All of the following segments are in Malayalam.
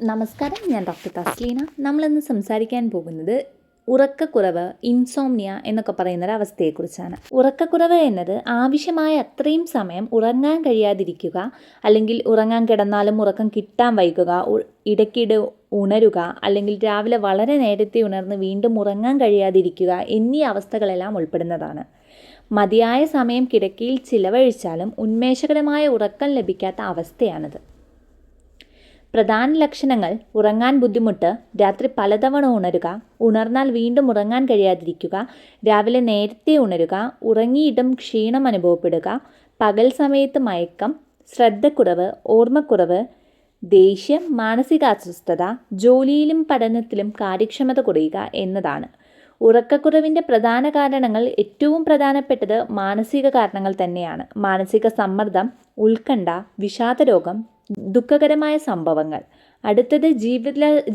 നമസ്കാരം, ഞാൻ ഡോക്ടർ തസ്ലീന. നമ്മളിന്ന് സംസാരിക്കാൻ പോകുന്നത് ഉറക്കക്കുറവ്, ഇൻസോംനിയ എന്നൊക്കെ പറയുന്നൊരവസ്ഥയെക്കുറിച്ചാണ്. ഉറക്കക്കുറവ് എന്നത് ആവശ്യമായ അത്രയും സമയം ഉറങ്ങാൻ കഴിയാതിരിക്കുക, അല്ലെങ്കിൽ ഉറങ്ങാൻ കിടന്നാലും ഉറക്കം കിട്ടാൻ വൈകുക, ഇടയ്ക്കിടെ ഉണരുക, അല്ലെങ്കിൽ രാവിലെ വളരെ നേരത്തെ ഉണർന്ന് വീണ്ടും ഉറങ്ങാൻ കഴിയാതിരിക്കുക എന്നീ അവസ്ഥകളെല്ലാം ഉൾപ്പെടുന്നതാണ്. മതിയായ സമയം കിടക്കയിൽ ചിലവഴിച്ചാലും ഉന്മേഷകരമായ ഉറക്കം ലഭിക്കാത്ത അവസ്ഥയാണിത്. പ്രധാന ലക്ഷണങ്ങൾ: ഉറങ്ങാൻ ബുദ്ധിമുട്ട്, രാത്രി പലതവണ ഉണരുക, ഉണർന്നാൽ വീണ്ടും ഉറങ്ങാൻ കഴിയാതിരിക്കുക, രാവിലെ നേരത്തെ ഉണരുക, ഉറങ്ങിയിട്ടും ക്ഷീണം അനുഭവപ്പെടുക, പകൽ സമയത്ത് മയക്കം, ശ്രദ്ധക്കുറവ്, ഓർമ്മക്കുറവ്, ദേഷ്യം, മാനസികാസ്വസ്ഥത, ജോലിയിലും പഠനത്തിലും കാര്യക്ഷമത കുറയുക എന്നതാണ്. ഉറക്കക്കുറവിൻ്റെ പ്രധാന കാരണങ്ങൾ ഏറ്റവും പ്രധാനപ്പെട്ടത് മാനസിക കാരണങ്ങൾ തന്നെയാണ്. മാനസിക സമ്മർദ്ദം, ഉത്കണ്ഠ, വിഷാദരോഗം, ദുഃഖകരമായ സംഭവങ്ങൾ. അടുത്തത്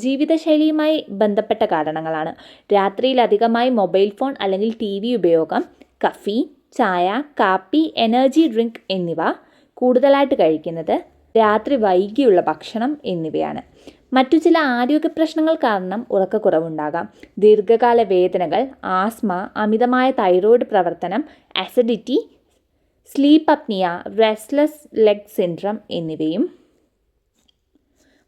ജീവിതശൈലിയുമായി ബന്ധപ്പെട്ട കാരണങ്ങളാണ്. രാത്രിയിൽ അധികമായി മൊബൈൽ ഫോൺ അല്ലെങ്കിൽ TV ഉപയോഗം, കഫീൻ, ചായ, കാപ്പി, എനർജി ഡ്രിങ്ക് എന്നിവ കൂടുതലായിട്ട് കഴിക്കുന്നത്, രാത്രി വൈകിയുള്ള ഭക്ഷണം എന്നിവയാണ്. മറ്റു ചില ആരോഗ്യ പ്രശ്നങ്ങൾ കാരണം ഉറക്കക്കുറവുണ്ടാകാം. ദീർഘകാല വേദനകൾ, ആസ്മ, അമിതമായ തൈറോയ്ഡ് പ്രവർത്തനം, acidity, sleep apnea, restless leg syndrome എന്നിവയും.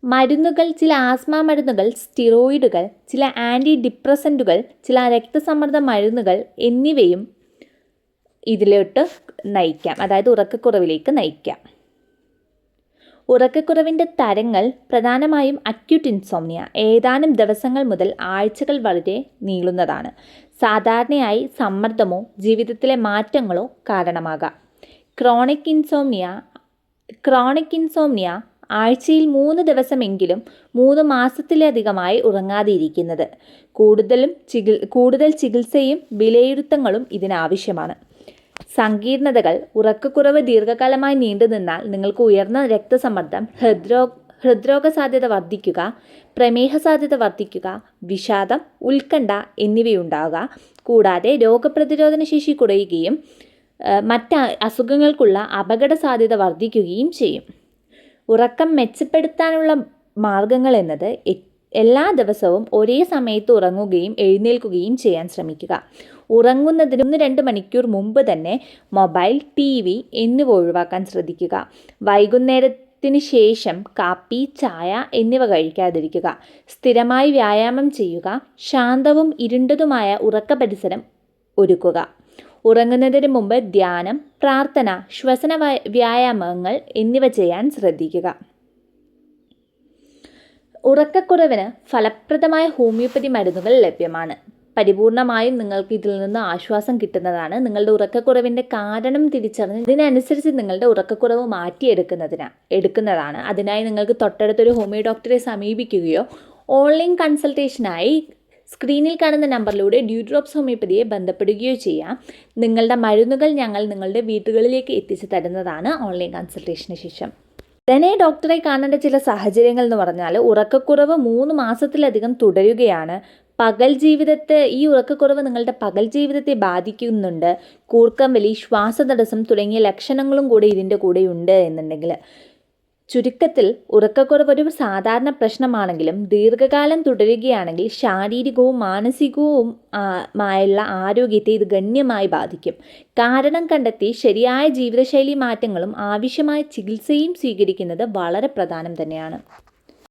മരുന്നുകൾ: ചില ആസ്മ മരുന്നുകൾ, സ്റ്റിറോയിഡുകൾ, ചില ആൻറ്റി ഡിപ്രസൻറ്റുകൾ, ചില രക്തസമ്മർദ്ദ മരുന്നുകൾ എന്നിവയും ഇതിലോട്ട് നയിക്കാം, അതായത് ഉറക്കക്കുറവിലേക്ക് നയിക്കാം. ഉറക്കക്കുറവിൻ്റെ തരങ്ങൾ പ്രധാനമായും അക്യൂട്ട് ഇൻസോംനിയ ഏതാനും ദിവസങ്ങൾ മുതൽ ആഴ്ചകൾ വരെ നീളുന്നതാണ്. സാധാരണയായി സമ്മർദ്ദമോ ജീവിതത്തിലെ മാറ്റങ്ങളോ കാരണമാകാം. ക്രോണിക് ഇൻസോംനിയ ആഴ്ചയിൽ 3 ദിവസമെങ്കിലും 3 മാസത്തിലധികമായി ഉറങ്ങാതിരിക്കുന്നത്. കൂടുതൽ ചികിത്സയും വിലയിരുത്തങ്ങളും ഇതിനാവശ്യമാണ്. സങ്കീർണതകൾ: ഉറക്കക്കുറവ് ദീർഘകാലമായി നീണ്ടുനിന്നാൽ നിങ്ങൾക്ക് ഉയർന്ന രക്തസമ്മർദ്ദം, ഹൃദ്രോഗ സാധ്യത വർദ്ധിക്കുക, പ്രമേഹ സാധ്യത വർദ്ധിക്കുക, വിഷാദം, ഉത്കണ്ഠ എന്നിവയുണ്ടാകുക. കൂടാതെ രോഗപ്രതിരോധ ശേഷി കുറയുകയും മറ്റ് അസുഖങ്ങൾക്കുള്ള അപകട സാധ്യത വർദ്ധിക്കുകയും ചെയ്യും. ഉറക്കം മെച്ചപ്പെടുത്താനുള്ള മാർഗങ്ങൾ എന്നത് എല്ലാ ദിവസവും ഒരേ സമയത്ത് ഉറങ്ങുകയും എഴുന്നേൽക്കുകയും ചെയ്യാൻ ശ്രമിക്കുക. ഉറങ്ങുന്നതിന് 1-2 മണിക്കൂർ മുമ്പ് തന്നെ മൊബൈൽ, TV എന്നിവ ഒഴിവാക്കാൻ ശ്രദ്ധിക്കുക. വൈകുന്നേരത്തിന് ശേഷം കാപ്പി, ചായ എന്നിവ കഴിക്കാതിരിക്കുക. സ്ഥിരമായി വ്യായാമം ചെയ്യുക. ശാന്തവും ഇരുണ്ടതുമായ ഉറക്ക പരിസരം ഒരുക്കുക. ഉറങ്ങുന്നതിന് മുമ്പ് ധ്യാനം, പ്രാർത്ഥന, ശ്വസന വ്യായാമങ്ങൾ എന്നിവ ചെയ്യാൻ ശ്രദ്ധിക്കുക. ഉറക്കക്കുറവിന് ഫലപ്രദമായ ഹോമിയോപ്പതി മരുന്നുകൾ ലഭ്യമാണ്. പരിപൂർണമായും നിങ്ങൾക്ക് ഇതിൽ നിന്ന് ആശ്വാസം കിട്ടുന്നതാണ്. നിങ്ങളുടെ ഉറക്കക്കുറവിൻ്റെ കാരണം തിരിച്ചറിഞ്ഞ് ഇതിനനുസരിച്ച് നിങ്ങളുടെ ഉറക്കക്കുറവ് എടുക്കുന്നതാണ്. അതിനായി നിങ്ങൾക്ക് തൊട്ടടുത്തൊരു ഹോമിയോ ഡോക്ടറെ സമീപിക്കുകയോ ഓൺലൈൻ കൺസൾട്ടേഷനായി സ്ക്രീനിൽ കാണുന്ന നമ്പറിലൂടെ ഡ്യൂഡ്രോപ്സ് ഹോമിയോപ്പതിയെ ബന്ധപ്പെടുകയോ ചെയ്യാം. നിങ്ങളുടെ മരുന്നുകൾ ഞങ്ങൾ നിങ്ങളുടെ വീടുകളിലേക്ക് എത്തിച്ചു തരുന്നതാണ് ഓൺലൈൻ കൺസൾട്ടേഷന് ശേഷം. ഉടനെ ഡോക്ടറെ കാണേണ്ട ചില സാഹചര്യങ്ങൾ എന്ന് പറഞ്ഞാൽ, ഉറക്കക്കുറവ് 3 മാസത്തിലധികം തുടരുകയാണ്. ഈ ഉറക്കക്കുറവ് നിങ്ങളുടെ പകൽ ജീവിതത്തെ ബാധിക്കുന്നുണ്ട്. കൂർക്കം വലി, ശ്വാസതടസ്സം തുടങ്ങിയ ലക്ഷണങ്ങളും കൂടെ ഇതിൻ്റെ കൂടെ ഉണ്ട് എന്നുണ്ടെങ്കിൽ. ചുരുക്കത്തിൽ, ഉറക്കക്കുറവ് ഒരു സാധാരണ പ്രശ്നമാണെങ്കിലും ദീർഘകാലം തുടരുകയാണെങ്കിൽ ശാരീരികവും മാനസികവുമായുള്ള ആരോഗ്യത്തെ ഇത് ഗണ്യമായി ബാധിക്കും. കാരണം കണ്ടെത്തി ശരിയായ ജീവിതശൈലി മാറ്റങ്ങളും ആവശ്യമായ ചികിത്സയും സ്വീകരിക്കുന്നത് വളരെ പ്രധാനം തന്നെയാണ്.